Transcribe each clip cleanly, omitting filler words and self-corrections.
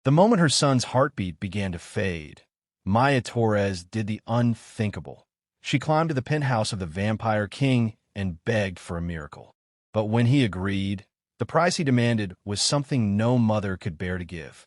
The moment her son's heartbeat began to fade, Maya Torres did the unthinkable. She climbed to the penthouse of the Vampire King and begged for a miracle. But when he agreed, the price he demanded was something no mother could bear to give.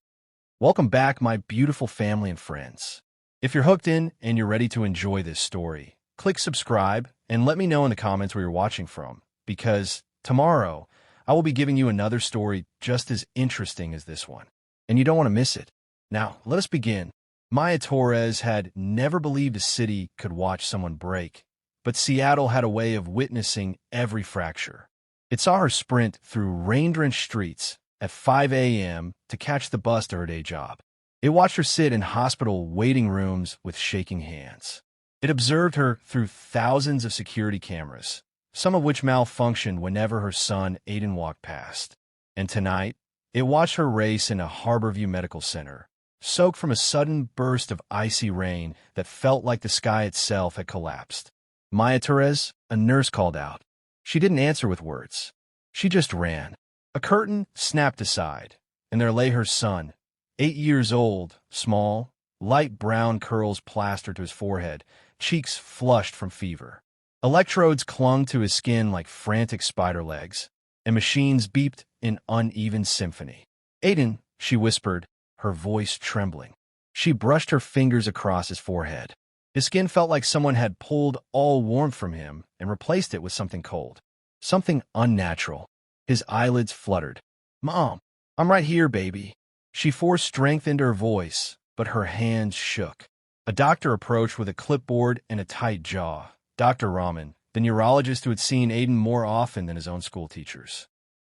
Welcome back, my beautiful family and friends. If you're hooked in and you're ready to enjoy this story, click subscribe and let me know in the comments where you're watching from, because tomorrow I will be giving you another story just as interesting as this one, and you don't want to miss it. Now, let us begin. Maya Torres had never believed a city could watch someone break, but Seattle had a way of witnessing every fracture. It saw her sprint through rain-drenched streets at 5 a.m. to catch the bus to her day job. It watched her sit in hospital waiting rooms with shaking hands. It observed her through thousands of security cameras, some of which malfunctioned whenever her son Aiden walked past. And tonight, it watched her race in a Harborview Medical Center, soaked from a sudden burst of icy rain that felt like the sky itself had collapsed. Maya Torres, a nurse, called out. She didn't answer with words. She just ran. A curtain snapped aside, and there lay her son, 8 years old, small, light brown curls plastered to his forehead, cheeks flushed from fever. Electrodes clung to his skin like frantic spider legs, and machines beeped in uneven symphony. Aiden, she whispered, her voice trembling. She brushed her fingers across his forehead. His skin felt like someone had pulled all warmth from him and replaced it with something cold, something unnatural. His eyelids fluttered. "Mom, I'm right here, baby." She forced strength into her voice, but her hands shook. A doctor approached with a clipboard and a tight jaw. Dr. Rahman, the neurologist who had seen Aiden more often than his own school teachers.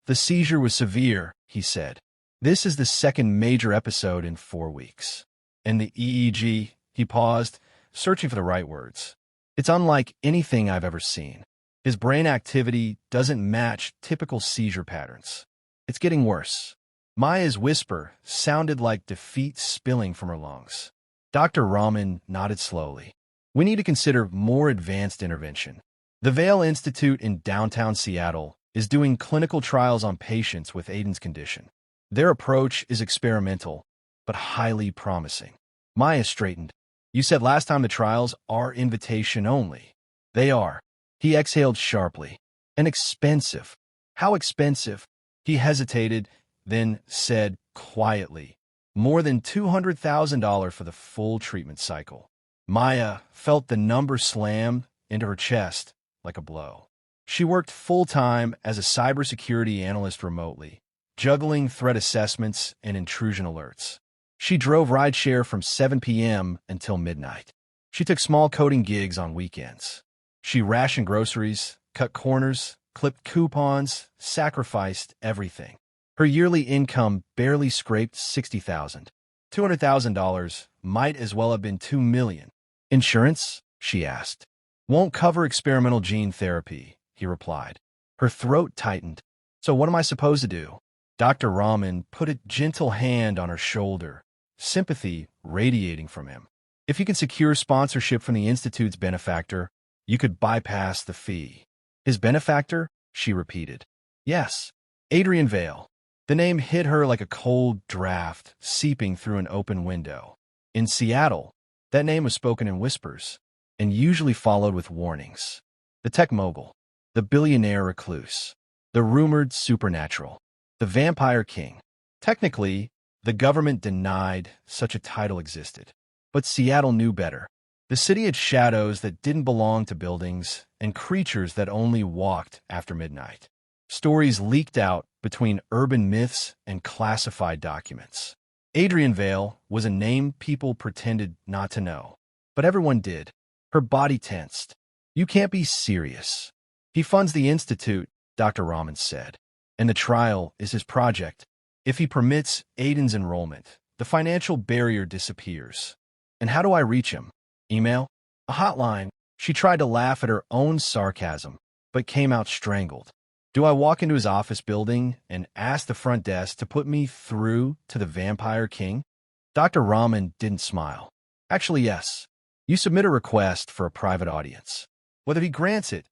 "The seizure was severe," he said. "This is the second major episode in 4 weeks. And the EEG," he paused, searching for the right words. "It's unlike anything I've ever seen. His brain activity doesn't match typical seizure patterns. It's getting worse." Maya's whisper sounded like defeat spilling from her lungs. Dr. Rahman nodded slowly. "We need to consider more advanced intervention. The Vail Institute in downtown Seattle is doing clinical trials on patients with Aiden's condition. Their approach is experimental, but highly promising." Maya straightened. "You said last time the trials are invitation only." "They are." He exhaled sharply. "And expensive." "How expensive?" He hesitated, then said quietly, "More than $200,000 for the full treatment cycle." Maya felt the number slam into her chest like a blow. She worked full-time as a cybersecurity analyst remotely, juggling threat assessments and intrusion alerts. She drove rideshare from 7 p.m. until midnight. She took small coding gigs on weekends. She rationed groceries, cut corners, clipped coupons, sacrificed everything. Her yearly income barely scraped $60,000. $200,000 might as well have been $2 million. "Insurance?" she asked. "Won't cover experimental gene therapy," he replied. Her throat tightened. "So what am I supposed to do?" Dr. Rahman put a gentle hand on her shoulder, sympathy radiating from him. "If you can secure sponsorship from the Institute's benefactor, you could bypass the fee." "His benefactor?" she repeated. "Yes, Adrian Vale." The name hit her like a cold draft seeping through an open window. In Seattle, that name was spoken in whispers, and usually followed with warnings. The tech mogul, the billionaire recluse, the rumored supernatural, the vampire king. Technically, the government denied such a title existed, but Seattle knew better. The city had shadows that didn't belong to buildings and creatures that only walked after midnight. Stories leaked out between urban myths and classified documents. Adrian Vale was a name people pretended not to know, but everyone did. Her body tensed. "You can't be serious." "He funds the Institute," Dr. Rahman said, "and the trial is his project. If he permits Aiden's enrollment, the financial barrier disappears." "And how do I reach him?" "Email? A hotline." She tried to laugh at her own sarcasm, but came out strangled. "Do I walk into his office building and ask the front desk to put me through to the Vampire King?" Dr. Rahman didn't smile. "Actually, yes. You submit a request for a private audience. Whether he grants it,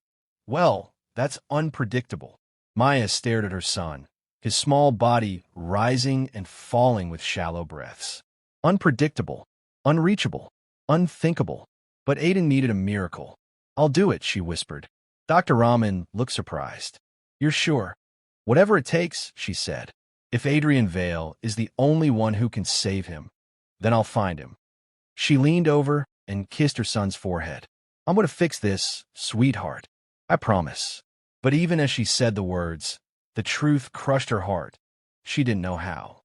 well, that's unpredictable." Maya stared at her son, his small body rising and falling with shallow breaths. Unpredictable, unreachable, unthinkable. But Aiden needed a miracle. "I'll do it," she whispered. Dr. Rahman looked surprised. "You're sure?" "Whatever it takes," she said. "If Adrian Vale is the only one who can save him, then I'll find him." She leaned over and kissed her son's forehead. "I'm going to fix this, sweetheart. I promise." But even as she said the words, the truth crushed her heart. She didn't know how.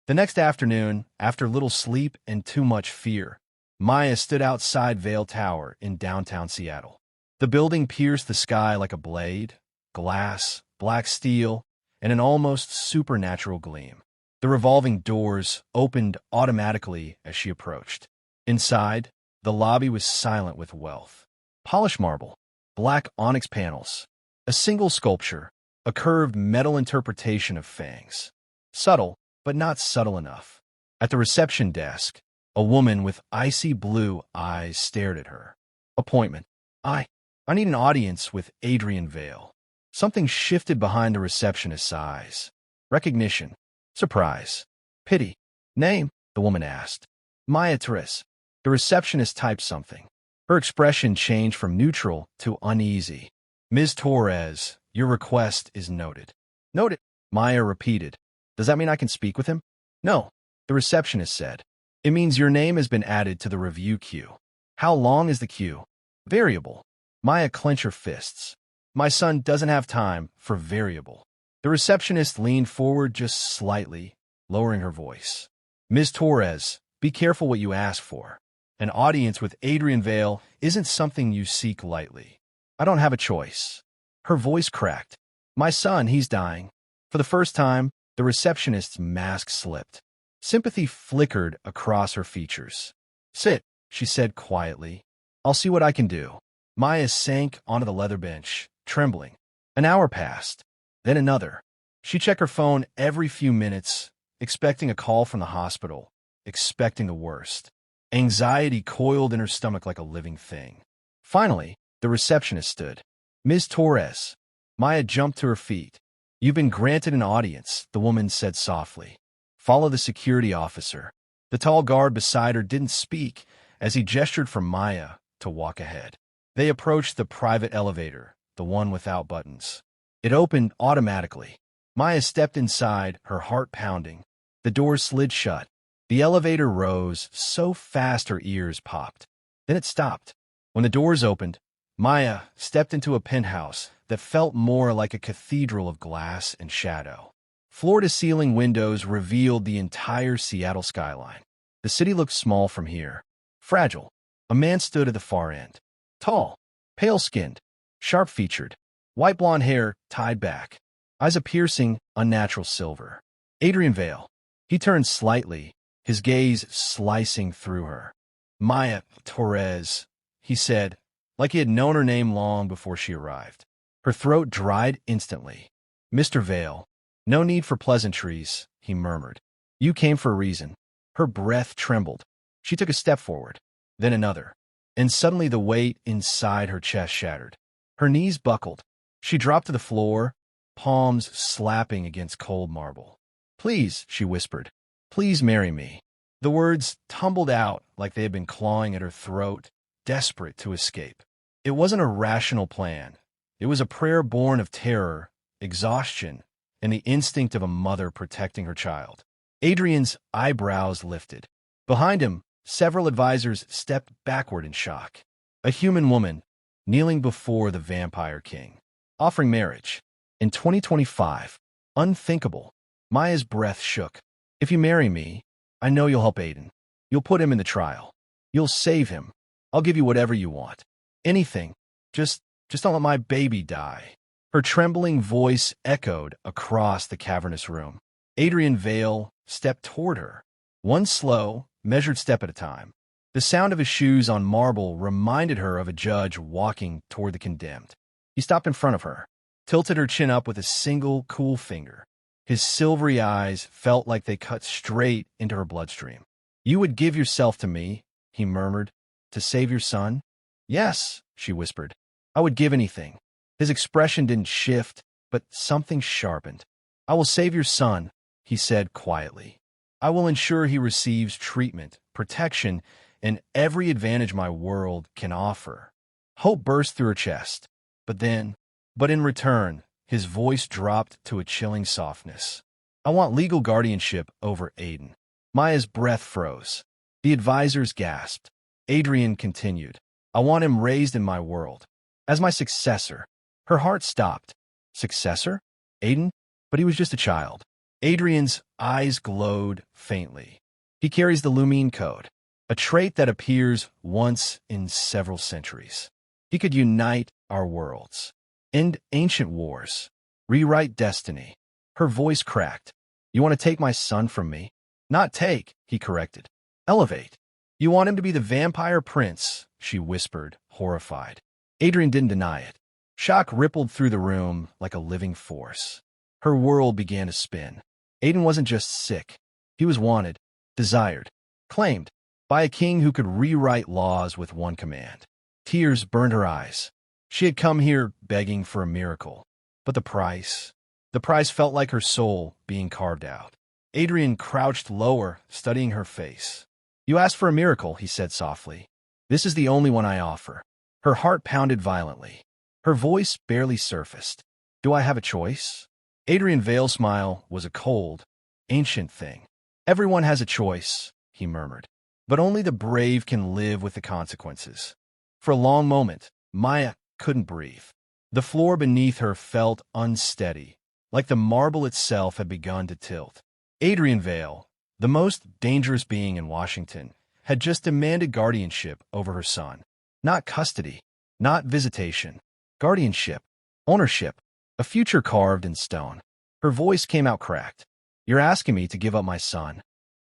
The next afternoon, after little sleep and too much fear, Maya stood outside Vale Tower in downtown Seattle. The building pierced the sky like a blade, glass, black steel, and an almost supernatural gleam. The revolving doors opened automatically as she approached. Inside, the lobby was silent with wealth. Polished marble, black onyx panels, a single sculpture, a curved metal interpretation of fangs. Subtle, but not subtle enough. At the reception desk, a woman with icy blue eyes stared at her. "Appointment. I need an audience with Adrian Vale." Something shifted behind the receptionist's eyes. Recognition. Surprise. Pity. "Name?" the woman asked. "Maya Torres." The receptionist typed something. Her expression changed from neutral to uneasy. "Ms. Torres, your request is noted." "Noted," Maya repeated. "Does that mean I can speak with him?" "No," the receptionist said. "It means your name has been added to the review queue." "How long is the queue?" "Variable." Maya clenched her fists. "My son doesn't have time for variable." The receptionist leaned forward just slightly, lowering her voice. "Ms. Torres, be careful what you ask for. An audience with Adrian Vale isn't something you seek lightly. I don't have a choice." Her voice cracked. "My son, he's dying." For the first time, the receptionist's mask slipped. Sympathy flickered across her features. "Sit," she said quietly. "I'll see what I can do." Maya sank onto the leather bench, trembling. An hour passed, then another. She checked her phone every few minutes, expecting a call from the hospital, expecting the worst. Anxiety coiled in her stomach like a living thing. Finally, the receptionist stood. "Ms. Torres." Maya jumped to her feet. "You've been granted an audience," the woman said softly. "Follow the security officer." The tall guard beside her didn't speak as he gestured for Maya to walk ahead. They approached the private elevator, the one without buttons. It opened automatically. Maya stepped inside, her heart pounding. The doors slid shut. The elevator rose so fast her ears popped. Then it stopped. When the doors opened, Maya stepped into a penthouse that felt more like a cathedral of glass and shadow. Floor-to-ceiling windows revealed the entire Seattle skyline. The city looked small from here. Fragile. A man stood at the far end. Tall, pale-skinned, sharp-featured, white blonde hair tied back. Eyes a piercing, unnatural silver. Adrian Vale. He turned slightly, his gaze slicing through her. "Maya Torres," he said, like he had known her name long before she arrived. Her throat dried instantly. "Mr. Vale, no need for pleasantries," he murmured. "You came for a reason." Her breath trembled. She took a step forward, then another, and suddenly the weight inside her chest shattered. Her knees buckled. She dropped to the floor, palms slapping against cold marble. "Please," she whispered, "please marry me." The words tumbled out like they had been clawing at her throat, desperate to escape. It wasn't a rational plan. It was a prayer born of terror, exhaustion, and the instinct of a mother protecting her child. Adrian's eyebrows lifted. Behind him, several advisors stepped backward in shock. A human woman, kneeling before the vampire king, offering marriage. In 2025, unthinkable. Maya's breath shook. "If you marry me, I know you'll help Aiden. You'll put him in the trial. You'll save him. I'll give you whatever you want. Anything. Just don't let my baby die." Her trembling voice echoed across the cavernous room. Adrian Vale stepped toward her, one slow, measured step at a time. The sound of his shoes on marble reminded her of a judge walking toward the condemned. He stopped in front of her, tilted her chin up with a single cool finger. His silvery eyes felt like they cut straight into her bloodstream. "You would give yourself to me," he murmured, "to save your son?" "Yes," she whispered. "I would give anything." His expression didn't shift, but something sharpened. I will save your son, he said quietly. I will ensure he receives treatment, protection, and every advantage my world can offer. Hope burst through her chest. But in return, his voice dropped to a chilling softness. I want legal guardianship over Aiden. Maya's breath froze. The advisors gasped. Adrian continued. I want him raised in my world. As my successor. Her heart stopped. Successor? Aiden? But he was just a child. Adrian's eyes glowed faintly. He carries the Lumine Code, a trait that appears once in several centuries. He could unite our worlds, end ancient wars, rewrite destiny. Her voice cracked. You want to take my son from me? Not take, he corrected. Elevate. You want him to be the vampire prince, she whispered, horrified. Adrian didn't deny it. Shock rippled through the room like a living force. Her world began to spin. Aiden wasn't just sick. He was wanted, desired, claimed, by a king who could rewrite laws with one command. Tears burned her eyes. She had come here begging for a miracle. But the price? The price felt like her soul being carved out. Adrian crouched lower, studying her face. You asked for a miracle, he said softly. This is the only one I offer. Her heart pounded violently. Her voice barely surfaced. Do I have a choice? Adrian Vale's smile was a cold, ancient thing. Everyone has a choice, he murmured. But only the brave can live with the consequences. For a long moment, Maya couldn't breathe. The floor beneath her felt unsteady, like the marble itself had begun to tilt. Adrian Vale, the most dangerous being in Washington, had just demanded guardianship over her son. Not custody, not visitation. Guardianship, ownership, a future carved in stone. Her voice came out cracked. You're asking me to give up my son.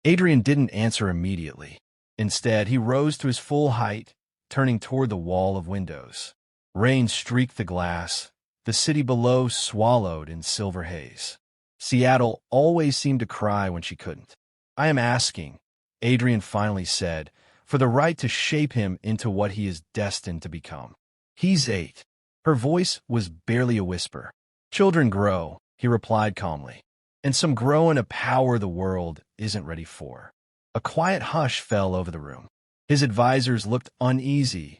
Adrian didn't answer immediately. Instead, he rose to his full height, turning toward the wall of windows. Rain streaked the glass, the city below swallowed in silver haze. Seattle always seemed to cry when she couldn't. I am asking, Adrian finally said, for the right to shape him into what he is destined to become. He's 8. Her voice was barely a whisper. Children grow, he replied calmly, and some grow in a power the world isn't ready for. A quiet hush fell over the room. His advisors looked uneasy,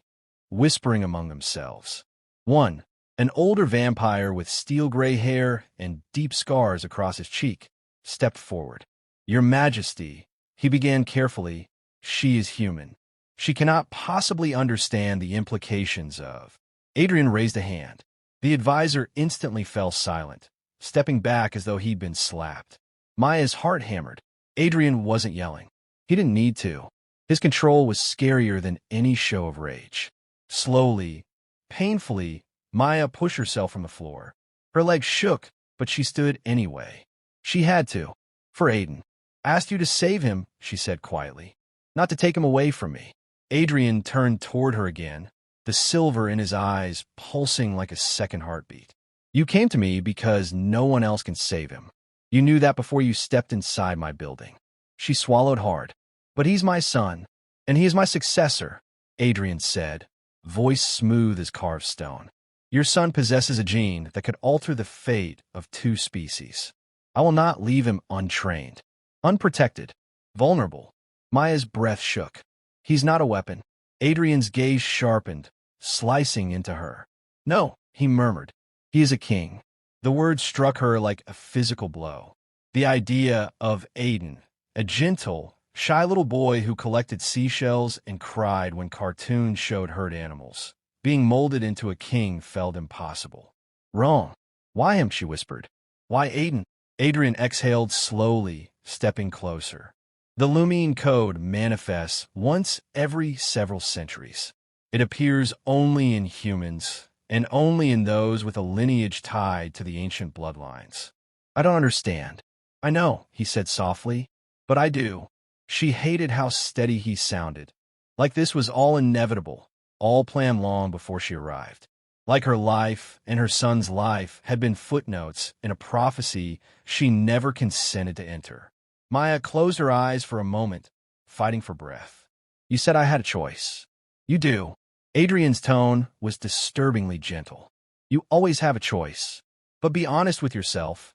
whispering among themselves. One, an older vampire with steel-gray hair and deep scars across his cheek, stepped forward. Your Majesty, he began carefully, she is human. She cannot possibly understand the implications of. Adrian raised a hand. The advisor instantly fell silent, stepping back as though he'd been slapped. Maya's heart hammered. Adrian wasn't yelling. He didn't need to. His control was scarier than any show of rage. Slowly, painfully, Maya pushed herself from the floor. Her legs shook, but she stood anyway. She had to. For Aiden. Asked you to save him, she said quietly. Not to take him away from me. Adrian turned toward her again, the silver in his eyes pulsing like a second heartbeat. You came to me because no one else can save him. You knew that before you stepped inside my building. She swallowed hard. But he's my son, and he is my successor, Adrian said, voice smooth as carved stone. Your son possesses a gene that could alter the fate of 2 species. I will not leave him untrained, unprotected, vulnerable. Maya's breath shook. He's not a weapon. Adrian's gaze sharpened, slicing into her. No, he murmured. He is a king. The word struck her like a physical blow. The idea of Aiden, a gentle, shy little boy who collected seashells and cried when cartoons showed hurt animals. Being molded into a king felt impossible. Wrong. Why him, she whispered. Why Aiden? Adrian exhaled slowly, stepping closer. The Lumine Code manifests once every several centuries. It appears only in humans, and only in those with a lineage tied to the ancient bloodlines. I don't understand. I know, he said softly, but I do. She hated how steady he sounded, like this was all inevitable, all planned long before she arrived. Like her life and her son's life had been footnotes in a prophecy she never consented to enter. Maya closed her eyes for a moment, fighting for breath. You said I had a choice. You do. Adrian's tone was disturbingly gentle. You always have a choice. But be honest with yourself.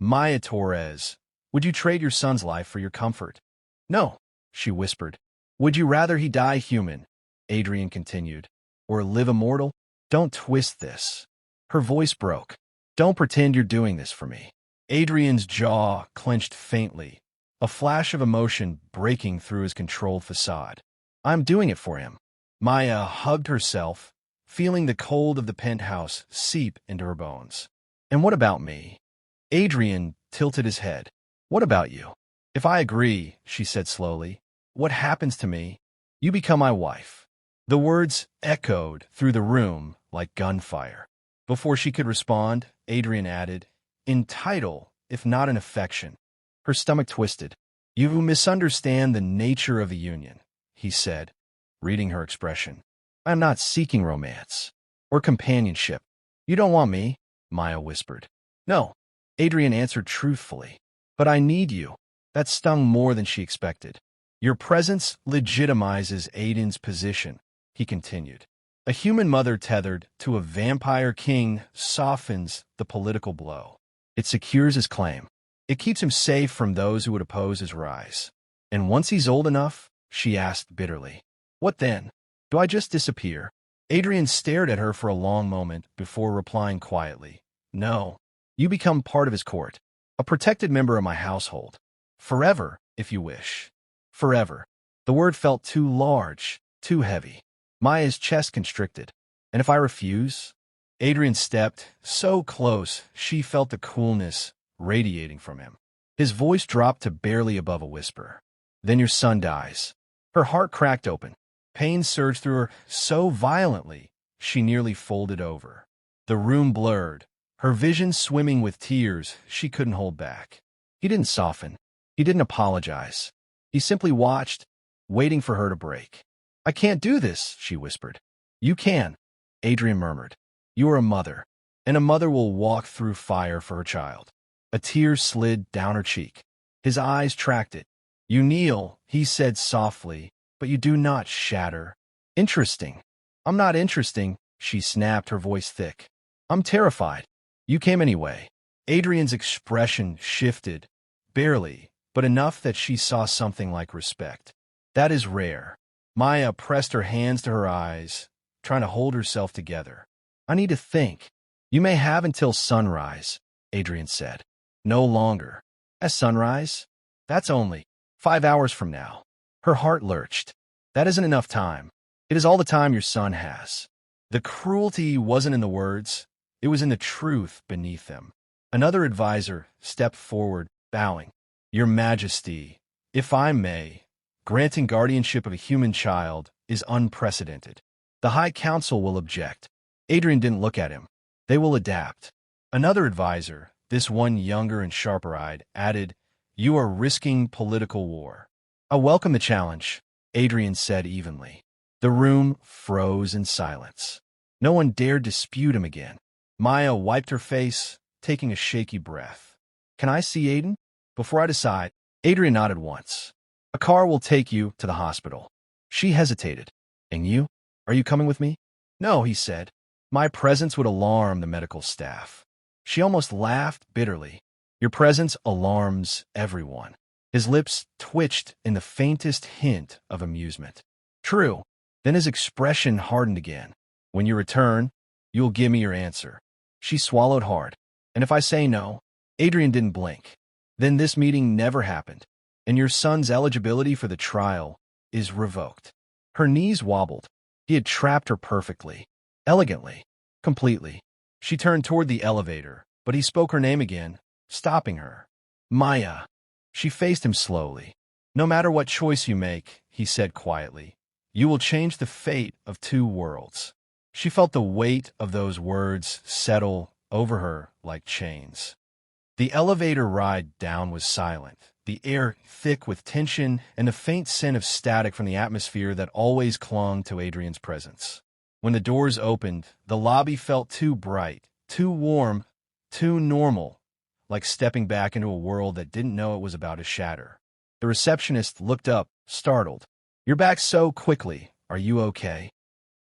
Maya Torres, would you trade your son's life for your comfort? No, she whispered. Would you rather he die human? Adrian continued. Or live immortal? Don't twist this. Her voice broke. Don't pretend you're doing this for me. Adrian's jaw clenched faintly, a flash of emotion breaking through his controlled facade. I'm doing it for him. Maya hugged herself, feeling the cold of the penthouse seep into her bones. And what about me? Adrian tilted his head. What about you? If I agree, she said slowly, what happens to me? You become my wife. The words echoed through the room like gunfire. Before she could respond, Adrian added, in title, if not in affection. Her stomach twisted. You misunderstand the nature of the union, he said, reading her expression. I am not seeking romance or companionship. You don't want me, Maya whispered. No, Adrian answered truthfully. But I need you. That stung more than she expected. Your presence legitimizes Aiden's position, he continued. A human mother tethered to a vampire king softens the political blow. It secures his claim. It keeps him safe from those who would oppose his rise. And once he's old enough, she asked bitterly, what then? Do I just disappear? Adrian stared at her for a long moment before replying quietly, no, you become part of his court, a protected member of my household. Forever, if you wish. Forever. The word felt too large, too heavy. Maya's chest constricted. And if I refuse? Adrian stepped so close she felt the coolness radiating from him. His voice dropped to barely above a whisper. Then your son dies. Her heart cracked open. Pain surged through her so violently she nearly folded over. The room blurred, her vision swimming with tears she couldn't hold back. He didn't soften. He didn't apologize. He simply watched, waiting for her to break. I can't do this, she whispered. You can, Adrian murmured. You are a mother, and a mother will walk through fire for her child. A tear slid down her cheek. His eyes tracked it. You kneel, he said softly, but you do not shatter. Interesting. I'm not interesting, she snapped, her voice thick. I'm terrified. You came anyway. Adrian's expression shifted, barely, but enough that she saw something like respect. That is rare. Maya pressed her hands to her eyes, trying to hold herself together. I need to think. You may have until sunrise, Adrian said. No longer. At sunrise? That's only 5 hours from now. Her heart lurched. That isn't enough time. It is all the time your son has. The cruelty wasn't in the words. It was in the truth beneath them. Another advisor stepped forward, bowing. Your Majesty, if I may, granting guardianship of a human child is unprecedented. The High Council will object. Adrian didn't look at him. They will adapt. Another advisor, this one younger and sharper-eyed, added, you are risking political war. I welcome the challenge, Adrian said evenly. The room froze in silence. No one dared dispute him again. Maya wiped her face, taking a shaky breath. Can I see Aiden? Before I decide, Adrian nodded once. A car will take you to the hospital. She hesitated. And you? Are you coming with me? No, he said. My presence would alarm the medical staff. She almost laughed bitterly. Your presence alarms everyone. His lips twitched in the faintest hint of amusement. True. Then his expression hardened again. When you return, you'll give me your answer. She swallowed hard. And if I say no, Adrian didn't blink. Then this meeting never happened, and your son's eligibility for the trial is revoked. Her knees wobbled. He had trapped her perfectly, elegantly, completely. She turned toward the elevator, but he spoke her name again, stopping her. Maya. She faced him slowly. No matter what choice you make, he said quietly, you will change the fate of 2 worlds. She felt the weight of those words settle over her like chains. The elevator ride down was silent, the air thick with tension and a faint scent of static from the atmosphere that always clung to Adrian's presence. When the doors opened, the lobby felt too bright, too warm, too normal, like stepping back into a world that didn't know it was about to shatter. The receptionist looked up, startled. You're back so quickly. Are you okay?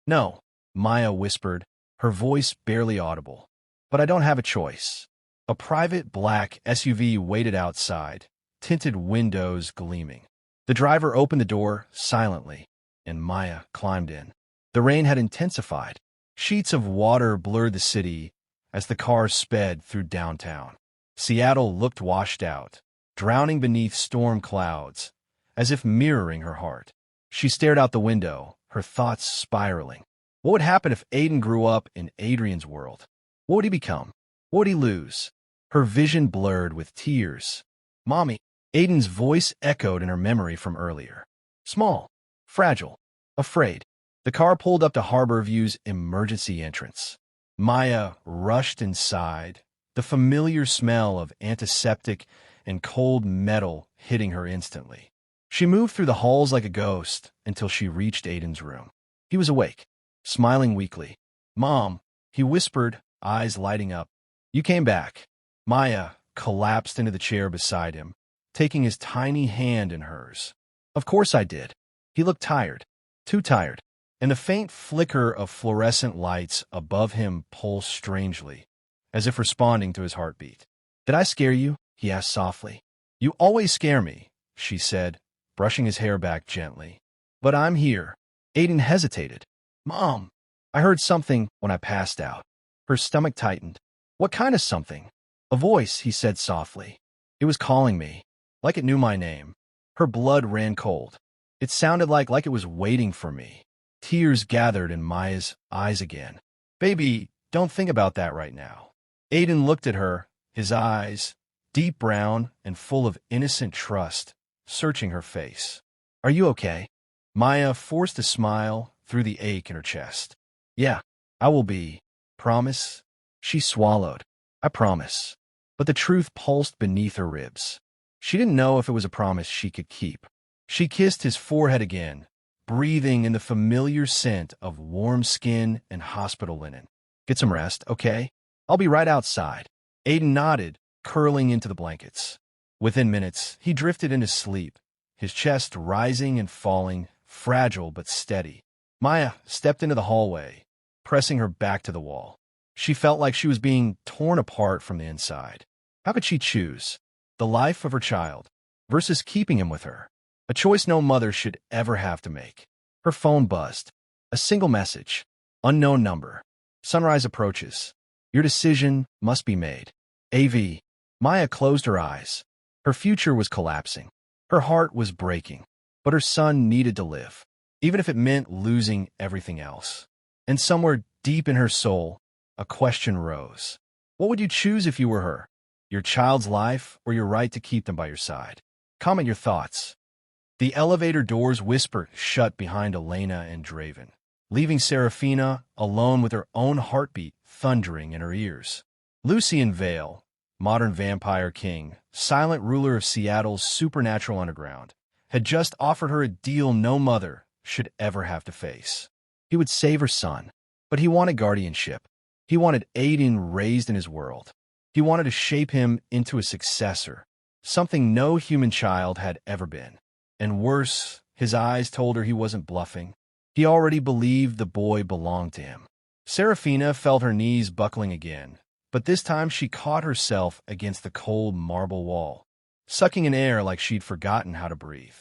No, Maya whispered, her voice barely audible. But I don't have a choice. A private black SUV waited outside, tinted windows gleaming. The driver opened the door silently, and Maya climbed in. The rain had intensified. Sheets of water blurred the city as the car sped through downtown. Seattle looked washed out, drowning beneath storm clouds, as if mirroring her heart. She stared out the window, her thoughts spiraling. What would happen if Aiden grew up in Adrian's world? What would he become? What would he lose? Her vision blurred with tears. "Mommy." Aiden's voice echoed in her memory from earlier. Small, fragile, afraid. The car pulled up to Harborview's emergency entrance. Maya rushed inside, the familiar smell of antiseptic and cold metal hitting her instantly. She moved through the halls like a ghost until she reached Aiden's room. He was awake, smiling weakly. "Mom," he whispered, eyes lighting up. "You came back." Maya collapsed into the chair beside him, taking his tiny hand in hers. "Of course I did." He looked tired, too tired, and the faint flicker of fluorescent lights above him pulsed strangely, as if responding to his heartbeat. "Did I scare you?" he asked softly. "You always scare me," she said, brushing his hair back gently. "But I'm here." Aiden hesitated. "Mom." "I heard something when I passed out." Her stomach tightened. "What kind of something?" "A voice," he said softly. "It was calling me, like it knew my name." Her blood ran cold. It sounded like it was waiting for me. Tears gathered in Maya's eyes again. "Baby, don't think about that right now." Aiden looked at her, his eyes, deep brown and full of innocent trust, searching her face. "Are you okay?" Maya forced a smile through the ache in her chest. "Yeah, I will be. Promise?" She swallowed. "I promise." But the truth pulsed beneath her ribs. She didn't know if it was a promise she could keep. She kissed his forehead again, breathing in the familiar scent of warm skin and hospital linen. "Get some rest, okay? I'll be right outside." Aiden nodded, curling into the blankets. Within minutes, he drifted into sleep, his chest rising and falling, fragile but steady. Maya stepped into the hallway, pressing her back to the wall. She felt like she was being torn apart from the inside. How could she choose? The life of her child versus keeping him with her? A choice no mother should ever have to make. Her phone buzzed. A single message. Unknown number. "Sunrise approaches. Your decision must be made. AV." Maya closed her eyes. Her future was collapsing. Her heart was breaking. But her son needed to live, even if it meant losing everything else. And somewhere deep in her soul, a question rose. What would you choose if you were her? Your child's life or your right to keep them by your side? Comment your thoughts. The elevator doors whispered shut behind Elena and Draven, leaving Serafina alone with her own heartbeat thundering in her ears. Lucien Vale, modern vampire king, silent ruler of Seattle's supernatural underground, had just offered her a deal no mother should ever have to face. He would save her son, but he wanted guardianship. He wanted Aiden raised in his world. He wanted to shape him into a successor, something no human child had ever been. And worse, his eyes told her he wasn't bluffing. He already believed the boy belonged to him. Serafina felt her knees buckling again, but this time she caught herself against the cold marble wall, sucking in air like she'd forgotten how to breathe.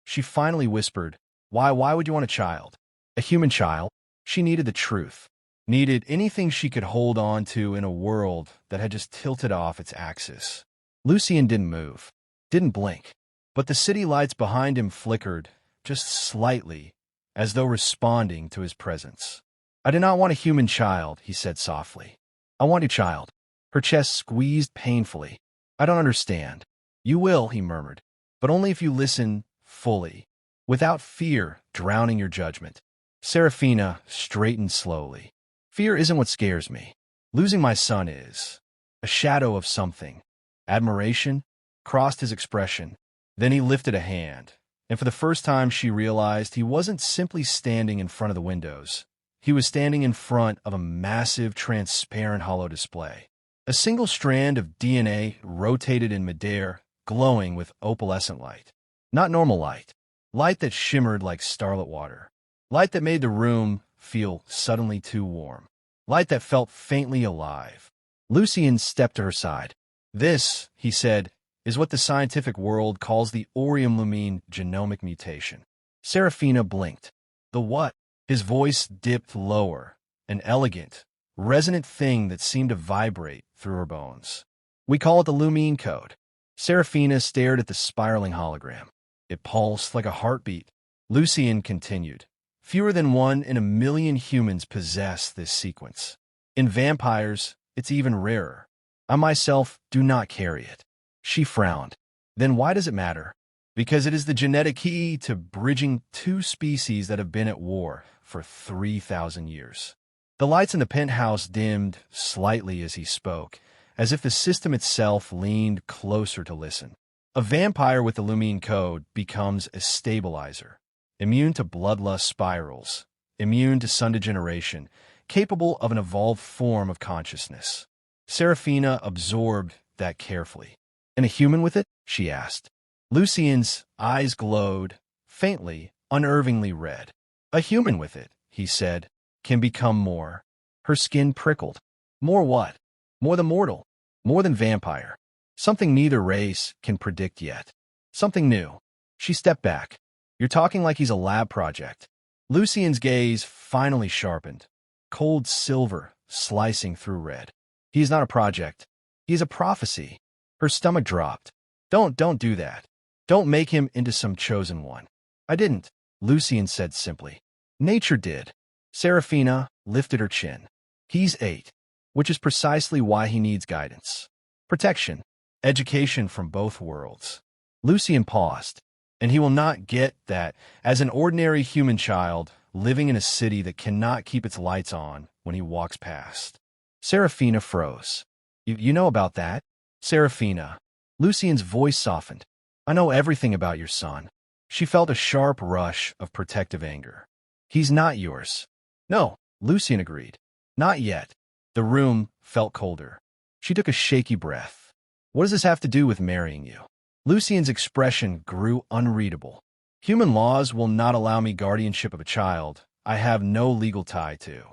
She finally whispered, Why would you want a child? A human child? She needed the truth. Needed anything she could hold on to in a world that had just tilted off its axis. Lucien didn't move, didn't blink, but the city lights behind him flickered, just slightly, as though responding to his presence. I did not want a human child, he said softly. I want a child. Her chest squeezed painfully. I don't understand. You will, he murmured, but only if you listen fully, without fear drowning your judgment. Serafina straightened slowly. Fear isn't what scares me. Losing my son is. A shadow of something. Admiration crossed his expression. Then he lifted a hand, and for the first time she realized he wasn't simply standing in front of the windows. He was standing in front of a massive, transparent hollow display. A single strand of DNA rotated in midair, glowing with opalescent light. Not normal light. Light that shimmered like starlit water. Light that made the room feel suddenly too warm. Light that felt faintly alive. Lucian stepped to her side. This, he said, is what the scientific world calls the Orium-Lumine genomic mutation. Serafina blinked. The what? His voice dipped lower, an elegant, resonant thing that seemed to vibrate through her bones. We call it the Lumine code. Serafina stared at the spiraling hologram. It pulsed like a heartbeat. Lucian continued. Fewer than 1 in a million humans possess this sequence. In vampires, it's even rarer. I myself do not carry it. She frowned. Then why does it matter? Because it is the genetic key to bridging 2 species that have been at war for 3,000 years. The lights in the penthouse dimmed slightly as he spoke, as if the system itself leaned closer to listen. A vampire with the Lumine code becomes a stabilizer, immune to bloodlust spirals, immune to sun degeneration, capable of an evolved form of consciousness. Serafina absorbed that carefully. And a human with it? She asked. Lucian's eyes glowed, faintly, unnervingly red. A human with it, he said, can become more. Her skin prickled. More what? More than mortal. More than vampire. Something neither race can predict yet. Something new. She stepped back. You're talking like he's a lab project. Lucian's gaze finally sharpened. Cold silver slicing through red. He is not a project. He is a prophecy. Her stomach dropped. Don't do that. Don't make him into some chosen one. I didn't, Lucian said simply. Nature did. Serafina lifted her chin. He's 8, which is precisely why he needs guidance. Protection. Education from both worlds. Lucian paused. And he will not get that as an ordinary human child living in a city that cannot keep its lights on when he walks past. Serafina froze. You know about that? Serafina. Lucian's voice softened. I know everything about your son. She felt a sharp rush of protective anger. He's not yours. No, Lucian agreed. Not yet. The room felt colder. She took a shaky breath. What does this have to do with marrying you? Lucian's expression grew unreadable. Human laws will not allow me guardianship of a child I have no legal tie to.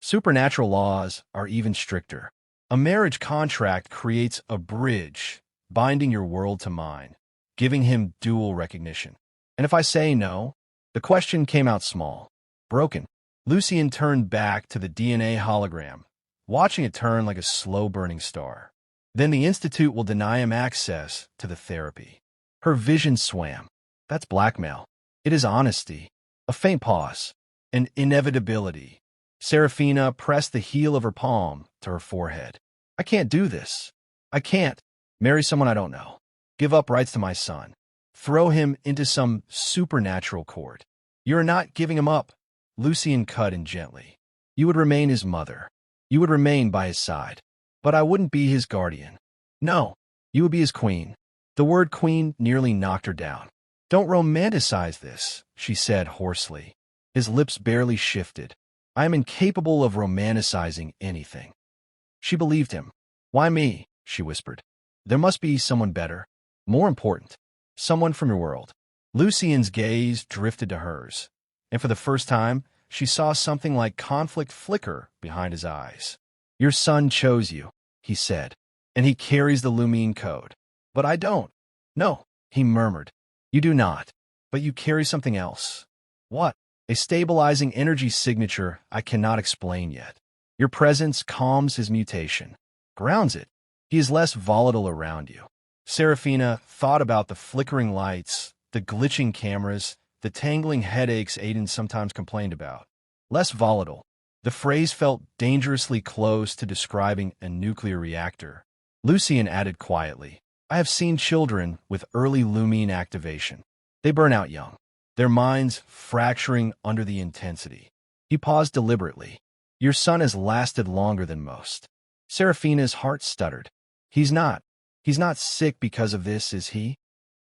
Supernatural laws are even stricter. A marriage contract creates a bridge, binding your world to mine, giving him dual recognition. And if I say no, the question came out small, broken. Lucian turned back to the DNA hologram, watching it turn like a slow-burning star. Then the Institute will deny him access to the therapy. Her vision swam. That's blackmail. It is honesty. A faint pause. An inevitability. Serafina pressed the heel of her palm to her forehead. I can't do this. I can't marry someone I don't know. Give up rights to my son. Throw him into some supernatural court. You're not giving him up. Lucian cut in gently. You would remain his mother. You would remain by his side. But I wouldn't be his guardian. No, you would be his queen. The word queen nearly knocked her down. Don't romanticize this, she said hoarsely. His lips barely shifted. I am incapable of romanticizing anything. She believed him. Why me? She whispered. There must be someone better, more important, someone from your world. Lucian's gaze drifted to hers, and for the first time, she saw something like conflict flicker behind his eyes. Your son chose you, he said, and he carries the Lumine code. But I don't. No, he murmured. You do not, but you carry something else. What? A stabilizing energy signature I cannot explain yet. Your presence calms his mutation, grounds it. He is less volatile around you. Serafina thought about the flickering lights, the glitching cameras, the tangling headaches Aiden sometimes complained about. Less volatile. The phrase felt dangerously close to describing a nuclear reactor. Lucian added quietly, I have seen children with early Lumine activation. They burn out young, their minds fracturing under the intensity. He paused deliberately. Your son has lasted longer than most. Serafina's heart stuttered. He's not sick because of this, is he?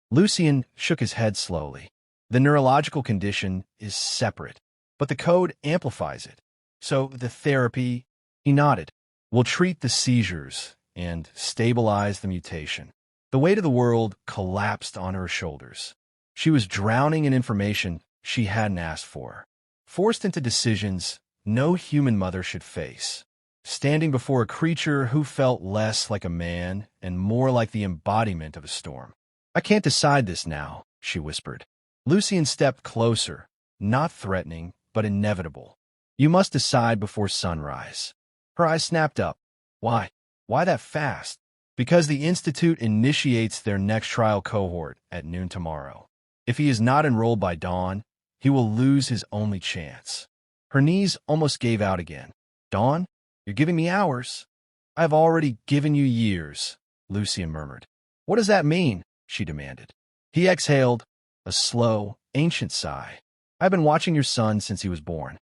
Lucian shook his head slowly. The neurological condition is separate, but the code amplifies it. So the therapy, he nodded, will treat the seizures and stabilize the mutation. The weight of the world collapsed on her shoulders. She was drowning in information she hadn't asked for, forced into decisions no human mother should face. standing before a creature who felt less like a man and more like the embodiment of a storm. "I can't decide this now," she whispered. Lucian stepped closer, not threatening, but inevitable. "You must decide before sunrise." Her eyes snapped up. "Why? Why that fast?" "Because the Institute initiates their next trial cohort at noon tomorrow. If he is not enrolled by dawn, he will lose his only chance." Her knees almost gave out again. "Dawn? You're giving me hours." "I have already given you years," Lucian murmured. "What does that mean?" she demanded. He exhaled, a slow, ancient sigh. "I've been watching your son since he was born."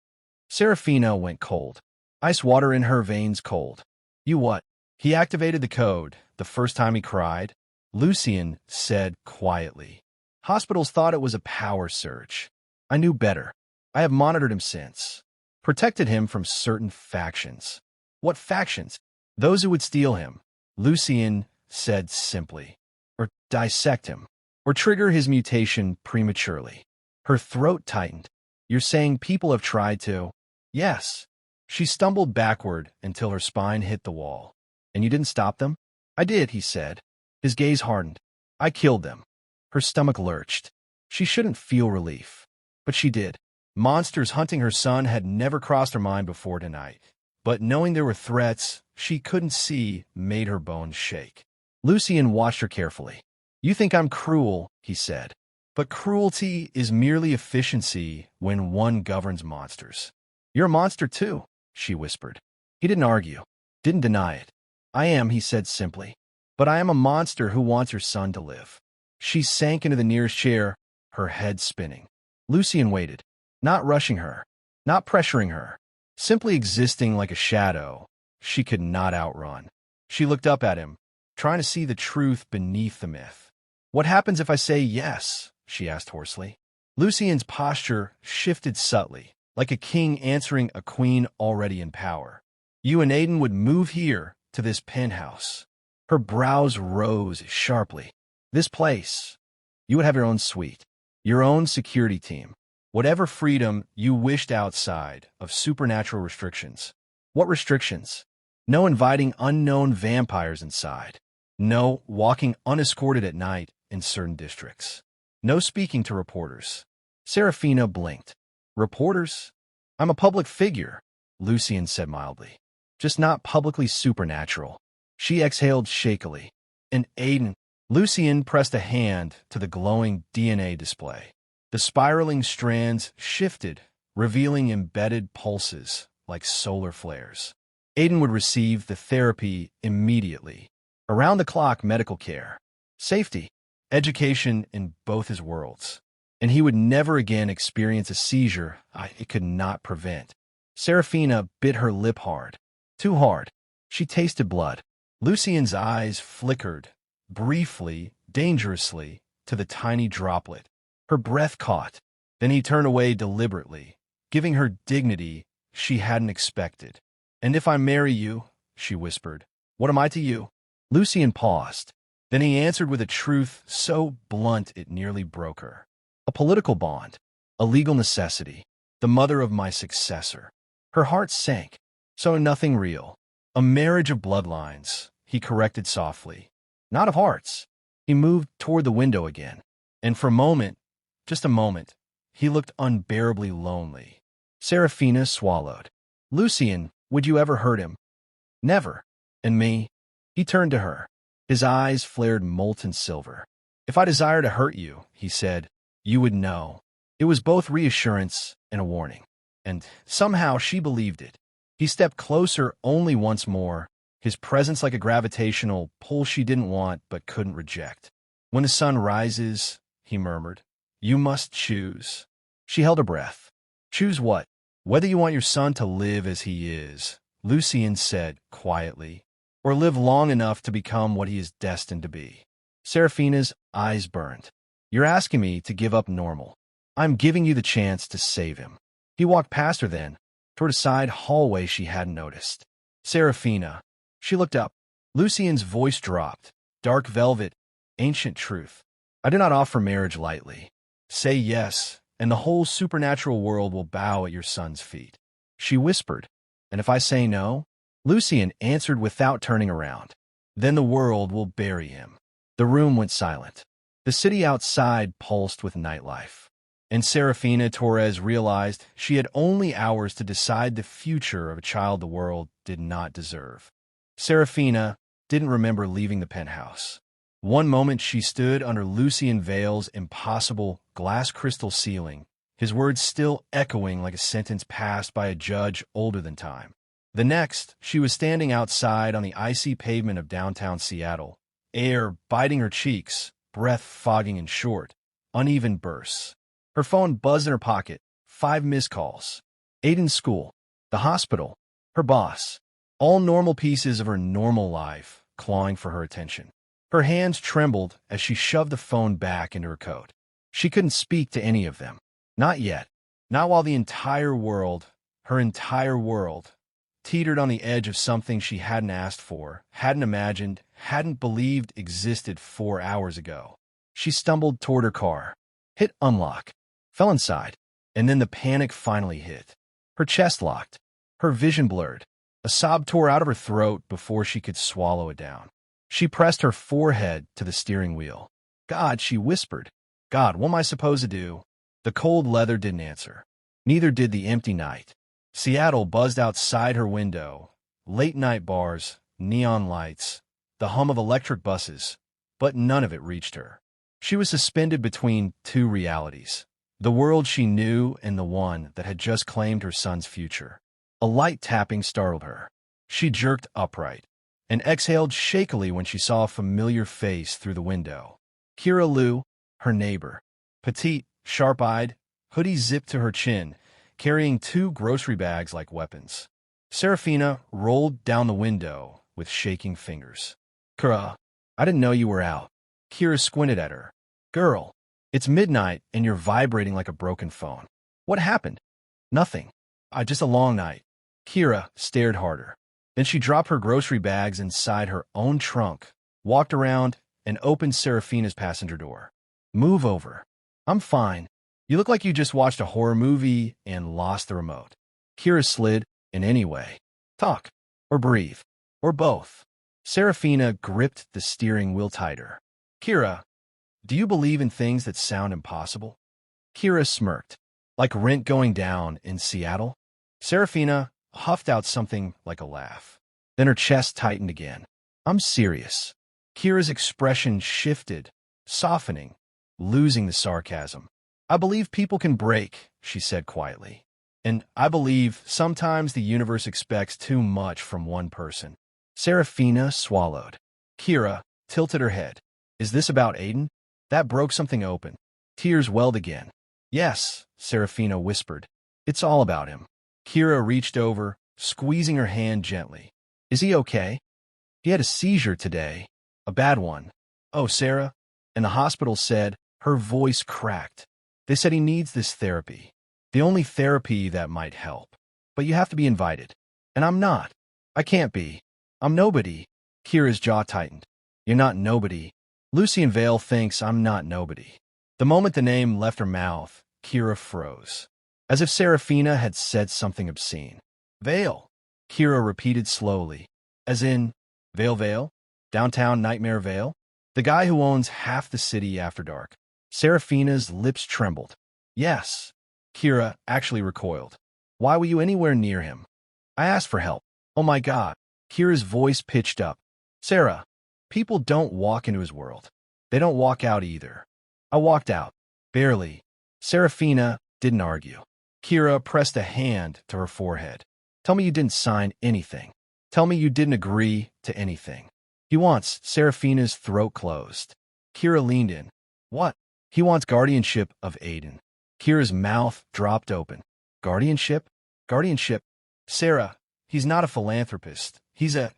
Serafina went cold. Ice water in her veins cold. "You what?" "He activated the code the first time he cried," Lucian said quietly. "Hospitals thought it was a power surge. I knew better. I have monitored him since. Protected him from certain factions." "What factions?" "Those who would steal him," Lucian said simply. "Or dissect him. Or trigger his mutation prematurely." Her throat tightened. "You're saying people have tried to?" "Yes." She stumbled backward until her spine hit the wall. "And you didn't stop them?" "I did," he said. His gaze hardened. "I killed them." Her stomach lurched. She shouldn't feel relief. But she did. Monsters hunting her son had never crossed her mind before tonight. But knowing there were threats she couldn't see made her bones shake. Lucian watched her carefully. "You think I'm cruel," he said. "But cruelty is merely efficiency when one governs monsters." "You're a monster too," she whispered. He didn't argue, didn't deny it. "I am," he said simply. "But I am a monster who wants your son to live." She sank into the nearest chair, her head spinning. Lucian waited, not rushing her, not pressuring her, simply existing like a shadow she could not outrun. She looked up at him, trying to see the truth beneath the myth. "What happens if I say yes?" she asked hoarsely. Lucian's posture shifted subtly, like a king answering a queen already in power. "You and Aiden would move here, to this penthouse." Her brows rose sharply. "This place. You would have your own suite, your own security team, whatever freedom you wished outside of supernatural restrictions." "What restrictions?" "No inviting unknown vampires inside. No walking unescorted at night in certain districts. No speaking to reporters." Serafina blinked. "Reporters? I'm a public figure," Lucian said mildly. "Just not publicly supernatural." She exhaled shakily. "And Aiden." Lucian pressed a hand to the glowing DNA display. The spiraling strands shifted, revealing embedded pulses like solar flares. Aiden would receive the therapy immediately. Around-the-clock medical care. Safety. Education in both his worlds. And he would never again experience a seizure it could not prevent. Serafina bit her lip hard. Too hard. She tasted blood. Lucian's eyes flickered, briefly, dangerously, to the tiny droplet. Her breath caught. Then he turned away deliberately, giving her dignity she hadn't expected. "And if I marry you," she whispered, "what am I to you?" Lucian paused. Then he answered with a truth so blunt it nearly broke her. "A political bond. A legal necessity. The mother of my successor." Her heart sank. "So nothing real. A marriage of bloodlines," he corrected softly. "Not of hearts." He moved toward the window again. And for a moment, just a moment, he looked unbearably lonely. Serafina swallowed. "Lucian, would you ever hurt him?" "Never." "And me?" He turned to her. His eyes flared molten silver. "If I desire to hurt you," he said, "you would know." It was both reassurance and a warning. And somehow she believed it. He stepped closer only once more, his presence like a gravitational pull she didn't want but couldn't reject. "When the sun rises," he murmured, "you must choose." She held her breath. "Choose what?" "Whether you want your son to live as he is," Lucian said quietly, "or live long enough to become what he is destined to be." Serafina's eyes burned. "You're asking me to give up normal. I'm giving you the chance to save him." He walked past her then, toward a side hallway she hadn't noticed. "Serafina." She looked up. Lucian's voice dropped. Dark velvet, ancient truth. "I do not offer marriage lightly. Say yes, and the whole supernatural world will bow at your son's feet." She whispered, "And if I say no?" Lucian answered without turning around. Then the world will bury him. The room went silent. The city outside pulsed with nightlife. And Serafina Torres realized she had only hours to decide the future of a child the world did not deserve. Serafina didn't remember leaving the penthouse. One moment she stood under Lucian Vale's impossible glass crystal ceiling, his words still echoing like a sentence passed by a judge older than time. The next, she was standing outside on the icy pavement of downtown Seattle, air biting her cheeks, breath fogging in short, uneven bursts. Her phone buzzed in her pocket, 5 missed calls. Aiden's school, the hospital, her boss, all normal pieces of her normal life clawing for her attention. Her hands trembled as she shoved the phone back into her coat. She couldn't speak to any of them. Not yet. Not while the entire world, her entire world, teetered on the edge of something she hadn't asked for, hadn't imagined, hadn't believed existed 4 hours ago. She stumbled toward her car, hit unlock, fell inside, and then the panic finally hit. Her chest locked, her vision blurred. A sob tore out of her throat before she could swallow it down. She pressed her forehead to the steering wheel. God, she whispered. God, what am I supposed to do? The cold leather didn't answer. Neither did the empty night. Seattle buzzed outside her window. Late-night bars, neon lights, the hum of electric buses, but none of it reached her. She was suspended between 2 realities, the world she knew and the one that had just claimed her son's future. A light tapping startled her. She jerked upright and exhaled shakily when she saw a familiar face through the window. Kira Liu, her neighbor. Petite, sharp-eyed, hoodie zipped to her chin, carrying 2 grocery bags like weapons. Serafina rolled down the window with shaking fingers. Kira, I didn't know you were out. Kira squinted at her. Girl, it's midnight and you're vibrating like a broken phone. What happened? Nothing. Just a long night. Kira stared harder. Then she dropped her grocery bags inside her own trunk, walked around, and opened Serafina's passenger door. Move over. I'm fine. You look like you just watched a horror movie and lost the remote. Kira slid in any way. Talk. Or breathe. Or both. Serafina gripped the steering wheel tighter. Kira, do you believe in things that sound impossible? Kira smirked. Like rent going down in Seattle? Serafina huffed out something like a laugh. Then her chest tightened again. I'm serious. Kira's expression shifted, softening, losing the sarcasm. I believe people can break, she said quietly. And I believe sometimes the universe expects too much from one person. Serafina swallowed. Kira tilted her head. Is this about Aiden? That broke something open. Tears welled again. Yes, Serafina whispered. It's all about him. Kira reached over, squeezing her hand gently. Is he okay? He had a seizure today. A bad one. Oh, Sarah? And the hospital said, her voice cracked. They said he needs this therapy. The only therapy that might help. But you have to be invited. And I'm not. I can't be. I'm nobody. Kira's jaw tightened. You're not nobody. Lucian Vale thinks I'm not nobody. The moment the name left her mouth, Kira froze. As if Serafina had said something obscene. Vale, Kira repeated slowly. As in, Vale? Downtown Nightmare Vale? The guy who owns half the city after dark. Serafina's lips trembled. Yes. Kira actually recoiled. Why were you anywhere near him? I asked for help. Oh my God. Kira's voice pitched up. Sarah, people don't walk into his world. They don't walk out either. I walked out. Barely. Serafina didn't argue. Kira pressed a hand to her forehead. Tell me you didn't sign anything. Tell me you didn't agree to anything. He wants Serafina's throat closed. Kira leaned in. What? He wants guardianship of Aiden. Kira's mouth dropped open. Guardianship? Guardianship? Sarah, he's not a philanthropist. He's a...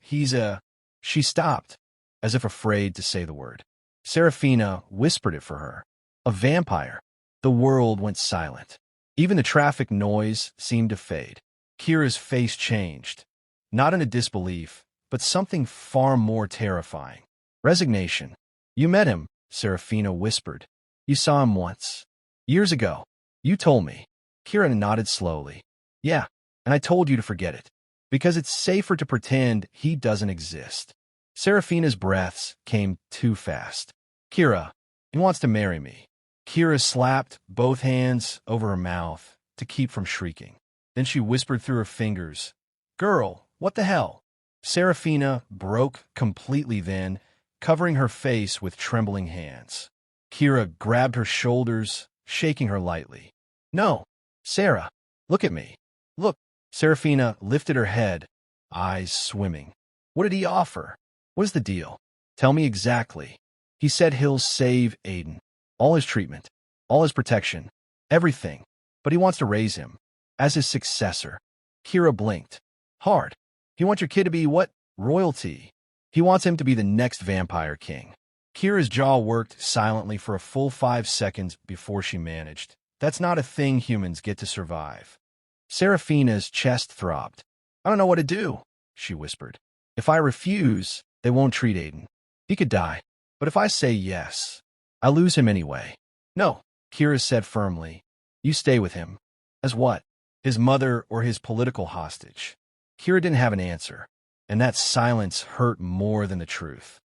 She stopped, as if afraid to say the word. Serafina whispered it for her. A vampire. The world went silent. Even the traffic noise seemed to fade. Kira's face changed. Not in a disbelief, but something far more terrifying. Resignation. You met him, Serafina whispered. You saw him once. Years ago. You told me. Kira nodded slowly. Yeah, and I told you to forget it. Because it's safer to pretend he doesn't exist. Serafina's breaths came too fast. Kira, he wants to marry me. Kira slapped both hands over her mouth to keep from shrieking. Then she whispered through her fingers, "Girl, what the hell?" Serafina broke completely then, covering her face with trembling hands. Kira grabbed her shoulders, shaking her lightly. "No, Sarah, look at me. Look." Serafina lifted her head, eyes swimming. "What did he offer? What is the deal? Tell me exactly." "He said he'll save Aiden. All his treatment, all his protection, everything. But he wants to raise him as his successor." Kira blinked hard. "He wants your kid to be what? Royalty. He wants him to be the next vampire king." Kira's jaw worked silently for a full 5 seconds before she managed. "That's not a thing humans get to survive." Serafina's chest throbbed. "I don't know what to do," she whispered. "If I refuse, they won't treat Aiden. He could die. But if I say yes, I lose him anyway." "No," Kira said firmly. "You stay with him." "As what? His mother or his political hostage?" Kira didn't have an answer, and that silence hurt more than the truth.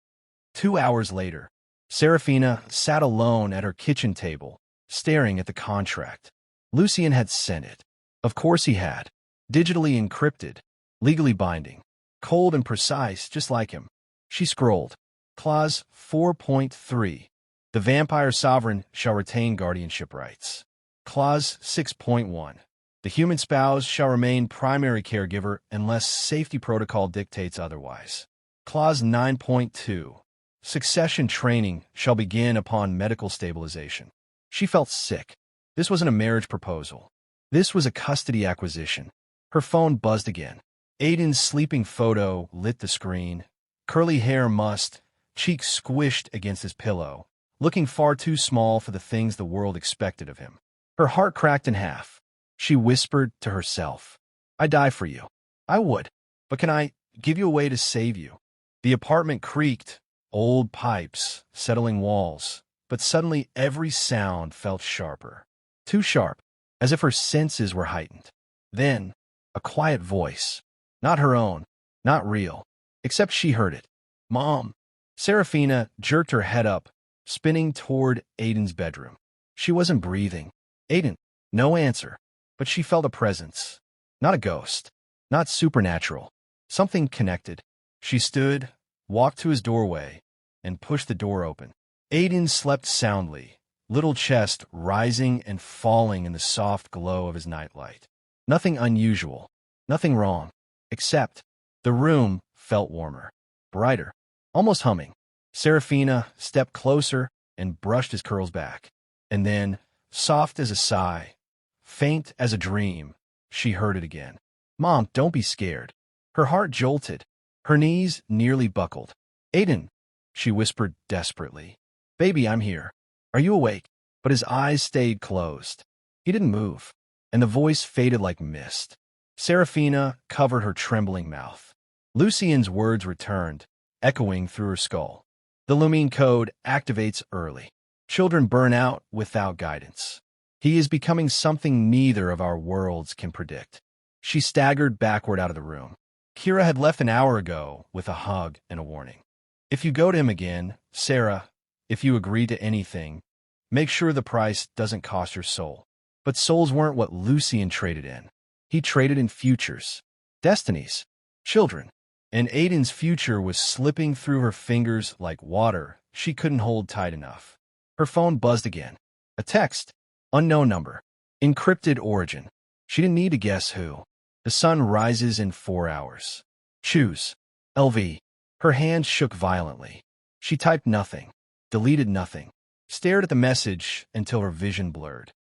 2 hours later, Serafina sat alone at her kitchen table, staring at the contract. Lucien had sent it. Of course he had. Digitally encrypted, legally binding, cold and precise, just like him. She scrolled. Clause 4.3. The vampire sovereign shall retain guardianship rights. Clause 6.1. The human spouse shall remain primary caregiver unless safety protocol dictates otherwise. Clause 9.2. Succession training shall begin upon medical stabilization. She felt sick. This wasn't a marriage proposal. This was a custody acquisition. Her phone buzzed again. Aiden's sleeping photo lit the screen. Curly hair mussed, cheeks squished against his pillow, looking far too small for the things the world expected of him. Her heart cracked in half. She whispered to herself, "I'd die for you. I would. But can I give you a way to save you?" The apartment creaked, old pipes, settling walls, but suddenly every sound felt sharper. Too sharp, as if her senses were heightened. Then, a quiet voice. Not her own, not real, except she heard it. "Mom." Serafina jerked her head up, spinning toward Aiden's bedroom. She wasn't breathing. Aiden, no answer. But she felt a presence. Not a ghost. Not supernatural. Something connected. She stood, walked to his doorway, and pushed the door open. Aiden slept soundly, little chest rising and falling in the soft glow of his nightlight. Nothing unusual. Nothing wrong. Except the room felt warmer, brighter, almost humming. Serafina stepped closer and brushed his curls back. And then, soft as a sigh, faint as a dream, she heard it again. "Mom, don't be scared." Her heart jolted. Her knees nearly buckled. "Aiden," she whispered desperately. "Baby, I'm here. Are you awake?" But his eyes stayed closed. He didn't move, and the voice faded like mist. Serafina covered her trembling mouth. Lucien's words returned, echoing through her skull. "The Lumine Code activates early. Children burn out without guidance. He is becoming something neither of our worlds can predict." She staggered backward out of the room. Kira had left an hour ago with a hug and a warning. "If you go to him again, Sarah, if you agree to anything, make sure the price doesn't cost your soul." But souls weren't what Lucien traded in. He traded in futures, destinies, children. And Aiden's future was slipping through her fingers like water she couldn't hold tight enough. Her phone buzzed again. A text. Unknown number. Encrypted origin. She didn't need to guess who. "The sun rises in 4 hours. Choose. LV." Her hand shook violently. She typed nothing, deleted nothing, stared at the message until her vision blurred.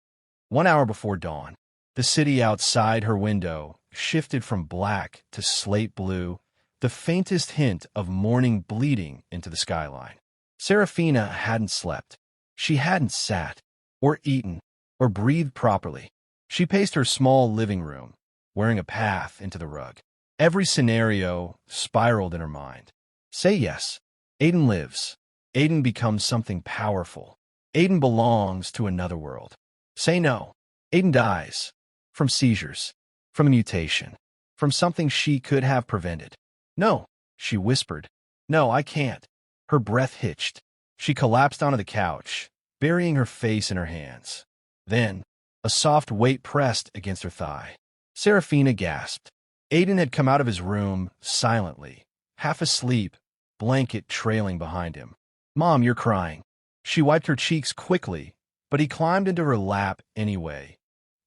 1 hour before dawn, the city outside her window shifted from black to slate blue, the faintest hint of morning bleeding into the skyline. Serafina hadn't slept. She hadn't sat, or eaten, or breathed properly. She paced her small living room, wearing a path into the rug. Every scenario spiraled in her mind. Say yes. Aiden lives. Aiden becomes something powerful. Aiden belongs to another world. Say no. Aiden dies. From seizures. From a mutation. from something she could have prevented. "No," she whispered. "No, I can't." Her breath hitched. She collapsed onto the couch, burying her face in her hands. Then, a soft weight pressed against her thigh. Serafina gasped. Aiden had come out of his room silently, half asleep, blanket trailing behind him. "Mom, you're crying." She wiped her cheeks quickly, but he climbed into her lap anyway,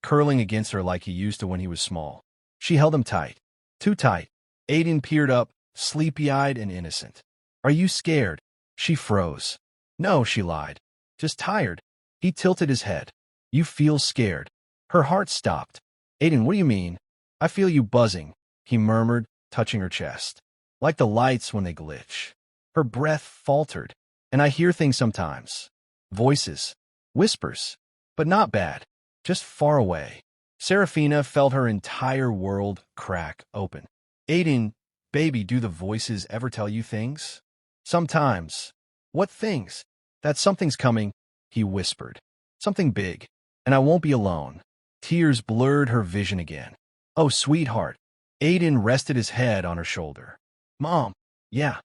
curling against her like he used to when he was small. She held him tight. Too tight. Aiden peered up, sleepy-eyed and innocent. "Are you scared?" She froze. "No," she lied. "Just tired." He tilted his head. "You feel scared." Her heart stopped. "Aiden, what do you mean?" "I feel you buzzing," he murmured, touching her chest. "Like the lights when they glitch." Her breath faltered. "And I hear things sometimes. Voices. Whispers. But not bad. Just far away." Serafina felt her entire world crack open. "Aiden, baby, do the voices ever tell you things?" "Sometimes." "What things?" "That something's coming," he whispered. "Something big. And I won't be alone." Tears blurred her vision again. "Oh, sweetheart." Aiden rested his head on her shoulder. "Mom." "Yeah.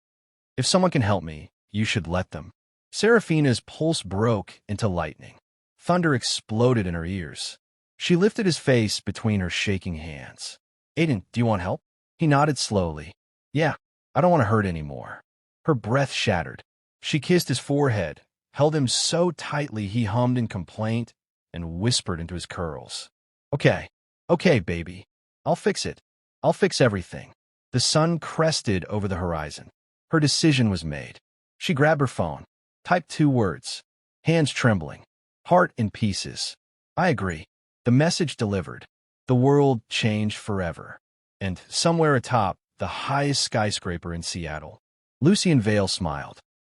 If someone can help me, you should let them." Serafina's pulse broke into lightning. Thunder exploded in her ears. She lifted his face between her shaking hands. "Aiden, do you want help?" He nodded slowly. "Yeah, I don't want to hurt anymore." Her breath shattered. She kissed his forehead, held him so tightly he hummed in complaint, and whispered into his curls. Okay, baby. I'll fix it. I'll fix everything." The sun crested over the horizon. Her decision was made. She grabbed her phone, typed 2 words, hands trembling, heart in pieces. "I agree." The message delivered. The world changed forever. And somewhere atop the highest skyscraper in Seattle, Lucian Vale smiled.